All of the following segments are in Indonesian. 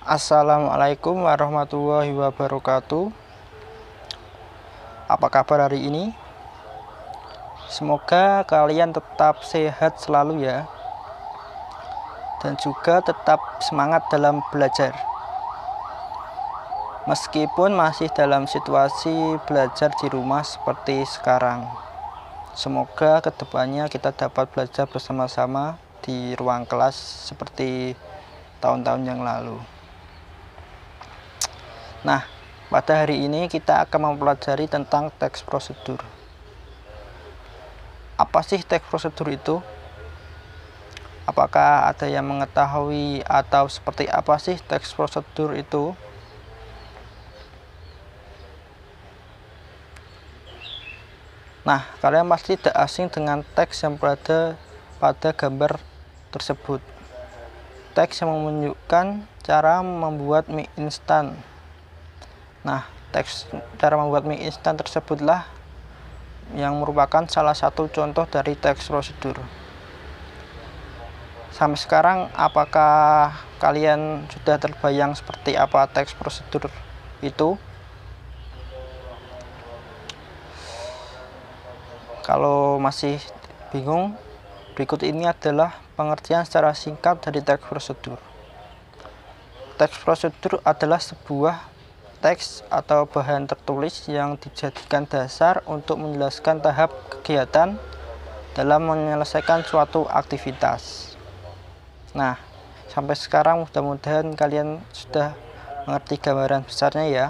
Assalamualaikum warahmatullahi wabarakatuh. Apa kabar hari ini? Semoga kalian tetap sehat selalu ya, dan juga tetap semangat dalam belajar. Meskipun masih dalam situasi belajar di rumah seperti sekarang, semoga kedepannya kita dapat belajar bersama-sama di ruang kelas seperti tahun-tahun yang lalu. Nah, pada hari ini kita akan mempelajari tentang teks prosedur. Apa sih teks prosedur itu? Apakah ada yang mengetahui atau seperti apa sih teks prosedur itu? Nah, kalian pasti tidak asing dengan teks yang berada pada gambar tersebut. Teks yang menunjukkan cara membuat mie instan. Nah, teks cara membuat mie instan tersebutlah yang merupakan salah satu contoh dari teks prosedur. Sampai sekarang, apakah kalian sudah terbayang seperti apa teks prosedur itu? Kalau masih bingung, berikut ini adalah pengertian secara singkat dari teks prosedur. Teks prosedur adalah sebuah teks atau bahan tertulis yang dijadikan dasar untuk menjelaskan tahap kegiatan dalam menyelesaikan suatu aktivitas. Nah, sampai sekarang mudah-mudahan kalian sudah mengerti gambaran besarnya ya.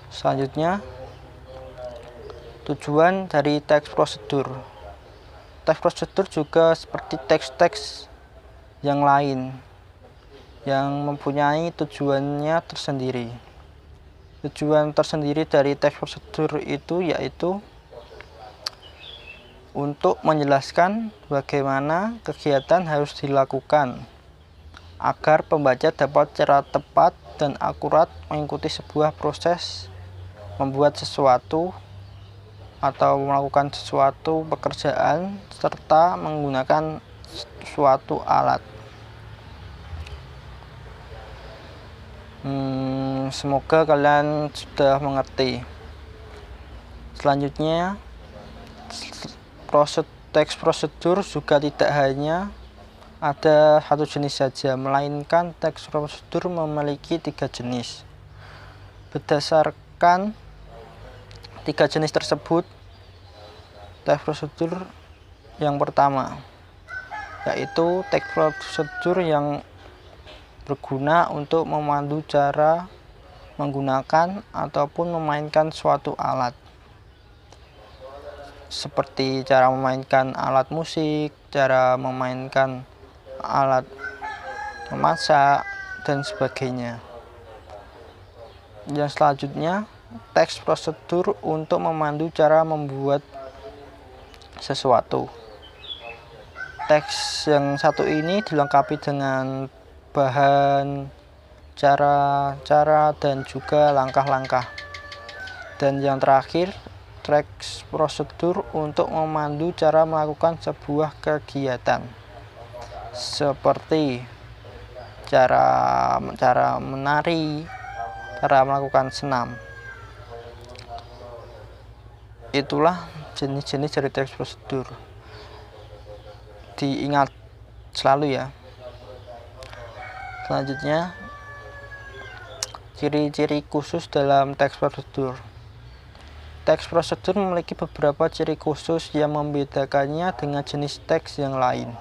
Selanjutnya, tujuan dari teks prosedur. Teks prosedur juga seperti teks-teks yang lain yang mempunyai tujuannya tersendiri. Tujuan tersendiri dari teks prosedur itu yaitu untuk menjelaskan bagaimana kegiatan harus dilakukan agar pembaca dapat secara tepat dan akurat mengikuti sebuah proses membuat sesuatu atau melakukan sesuatu pekerjaan serta menggunakan suatu alat. Semoga kalian sudah mengerti. Selanjutnya, teks prosedur juga tidak hanya ada satu jenis saja, melainkan teks prosedur memiliki 3 jenis. Berdasarkan 3 jenis tersebut, teks prosedur yang pertama yaitu teks prosedur yang berguna untuk memandu cara menggunakan ataupun memainkan suatu alat, seperti cara memainkan alat musik, cara memainkan alat memasak, dan sebagainya. Yang selanjutnya, teks prosedur untuk memandu cara membuat sesuatu. Teks yang satu ini dilengkapi dengan bahan, cara, dan juga langkah-langkah. Dan yang terakhir, teks prosedur untuk memandu cara melakukan sebuah kegiatan, seperti cara menari, cara melakukan senam. Itulah jenis-jenis dari teks prosedur. Diingat selalu ya. Selanjutnya, ciri-ciri khusus dalam teks prosedur. Teks prosedur memiliki beberapa ciri khusus yang membedakannya dengan jenis teks yang lain.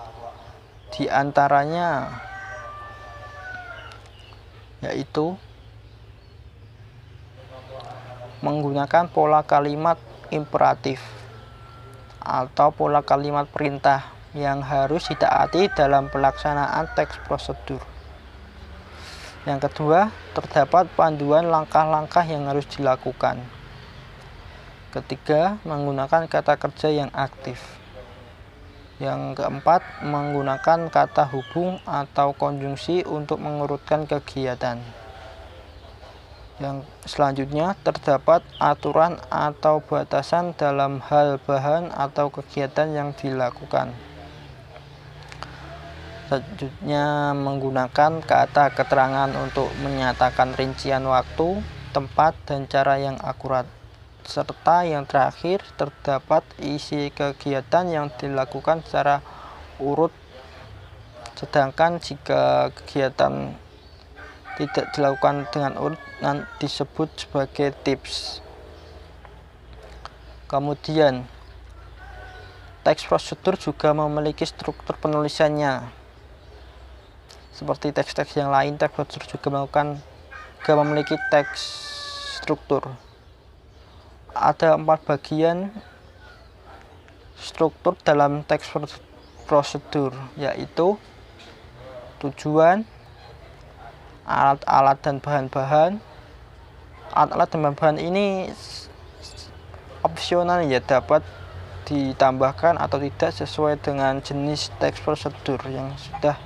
Di antaranya yaitu menggunakan pola kalimat imperatif atau pola kalimat perintah yang harus ditaati dalam pelaksanaan teks prosedur. Yang kedua, terdapat panduan langkah-langkah yang harus dilakukan. Ketiga, menggunakan kata kerja yang aktif. Yang keempat, menggunakan kata hubung atau konjungsi untuk mengurutkan kegiatan. Yang selanjutnya, terdapat aturan atau batasan dalam hal bahan atau kegiatan yang dilakukan. Selanjutnya menggunakan kata keterangan untuk menyatakan rincian waktu, tempat, dan cara yang akurat. Serta yang terakhir terdapat isi kegiatan yang dilakukan secara urut. Sedangkan jika kegiatan tidak dilakukan dengan urut disebut sebagai tips. Kemudian teks prosedur juga memiliki struktur penulisannya. Seperti teks-teks yang lain, teks prosedur juga memiliki teks struktur. Ada 4 bagian struktur dalam teks prosedur, yaitu tujuan, alat-alat dan bahan-bahan. Alat-alat dan bahan-bahan ini opsional ya, dapat ditambahkan atau tidak sesuai dengan jenis teks prosedur yang sudah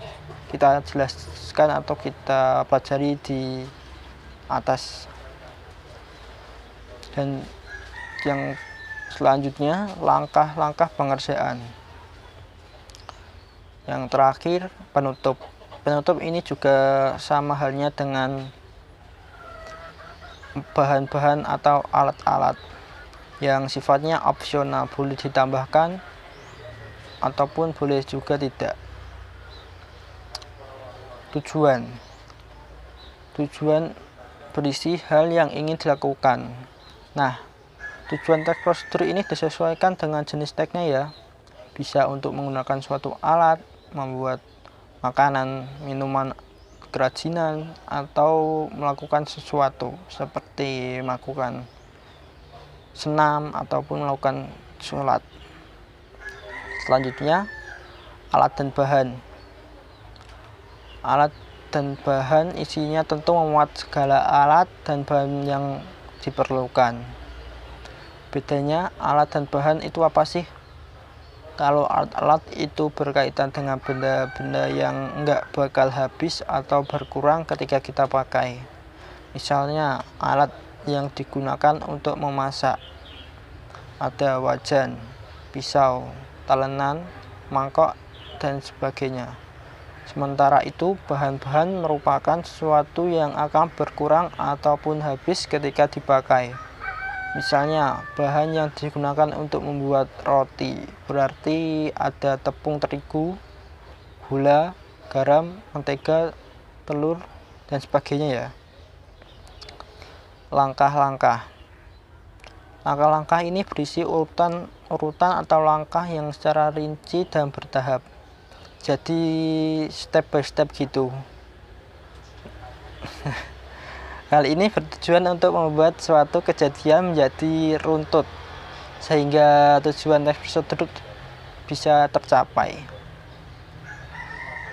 kita jelaskan atau kita pelajari di atas. Dan yang selanjutnya langkah-langkah pengerjaan. Yang terakhir penutup. Penutup ini juga sama halnya dengan bahan-bahan atau alat-alat yang sifatnya opsional, boleh ditambahkan ataupun boleh juga tidak. Tujuan berisi hal yang ingin dilakukan. Nah, tujuan teks prosedur ini disesuaikan dengan jenis teksnya ya. Bisa untuk menggunakan suatu alat, membuat makanan, minuman, kerajinan, atau melakukan sesuatu seperti melakukan senam ataupun melakukan sholat. Selanjutnya alat dan bahan. Alat dan bahan isinya tentu memuat segala alat dan bahan yang diperlukan. Bedanya alat dan bahan itu apa sih? Kalau alat-alat itu berkaitan dengan benda-benda yang enggak bakal habis atau berkurang ketika kita pakai. Misalnya alat yang digunakan untuk memasak, ada wajan, pisau, talenan, mangkok, dan sebagainya. Sementara itu bahan-bahan merupakan sesuatu yang akan berkurang ataupun habis ketika dipakai. Misalnya bahan yang digunakan untuk membuat roti, berarti ada tepung terigu, gula, garam, mentega, telur, dan sebagainya ya. Langkah-langkah. Langkah-langkah ini berisi urutan atau langkah yang secara rinci dan bertahap. Jadi step by step gitu. Hal ini bertujuan untuk membuat suatu kejadian menjadi runtut sehingga tujuan teks prosedur bisa tercapai.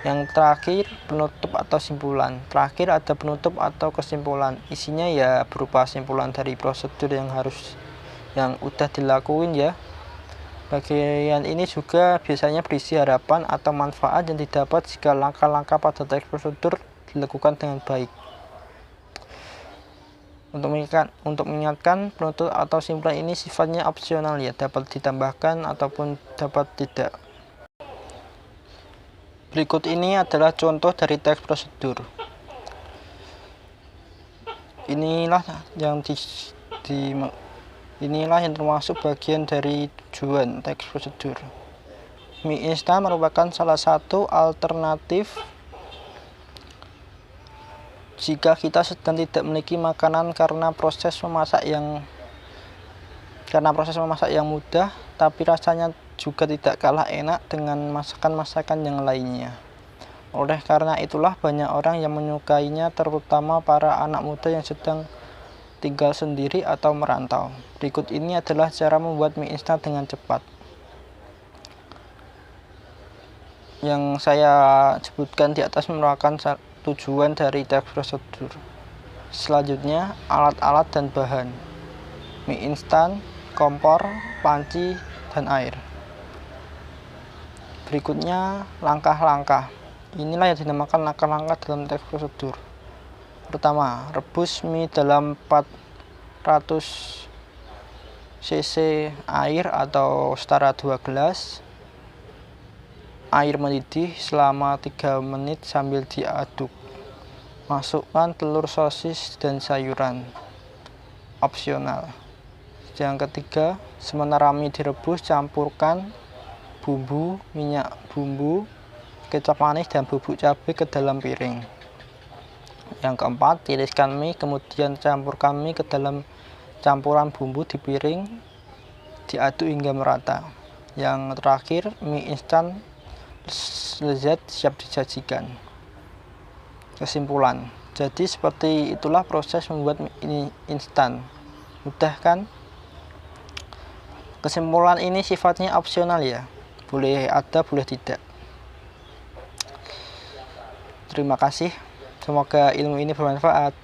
Yang terakhir, penutup atau simpulan. Terakhir ada penutup atau kesimpulan. Isinya ya berupa simpulan dari prosedur yang udah dilakuin ya. Bagian ini juga biasanya berisi harapan atau manfaat yang didapat jika langkah-langkah pada teks prosedur dilakukan dengan baik. Untuk mengingatkan, penutup atau simpulan ini sifatnya opsional ya, dapat ditambahkan ataupun dapat tidak. Berikut ini adalah contoh dari teks prosedur. Inilah yang termasuk bagian dari tujuan teks prosedur. Mie instan merupakan salah satu alternatif jika kita sedang tidak memiliki makanan karena proses memasak yang mudah, tapi rasanya juga tidak kalah enak dengan masakan-masakan yang lainnya. Oleh karena itulah banyak orang yang menyukainya, terutama para anak muda yang sedang tinggal sendiri atau merantau. Berikut ini adalah cara membuat mie instan dengan cepat. Yang saya sebutkan di atas merupakan tujuan dari teks prosedur. Selanjutnya, alat-alat dan bahan. Mie instan, kompor, panci, dan air. Berikutnya, langkah-langkah. Inilah yang dinamakan langkah-langkah dalam teks prosedur. Pertama, rebus mie dalam 400 cc air atau setara 2 gelas. air mendidih selama 3 menit sambil diaduk. Masukkan telur, sosis, dan sayuran. Opsional. Yang ketiga, sementara mie direbus, campurkan bumbu, minyak bumbu, kecap manis, dan bubuk cabai ke dalam piring. Yang keempat, tiriskan mie, kemudian campurkan mie ke dalam campuran bumbu di piring, diaduk hingga merata. Yang terakhir, mie instan lezat siap disajikan. Kesimpulan, jadi seperti itulah proses membuat mie instan. Mudah kan? Kesimpulan ini sifatnya opsional ya, boleh ada boleh tidak. Terima kasih, semoga ilmu ini bermanfaat.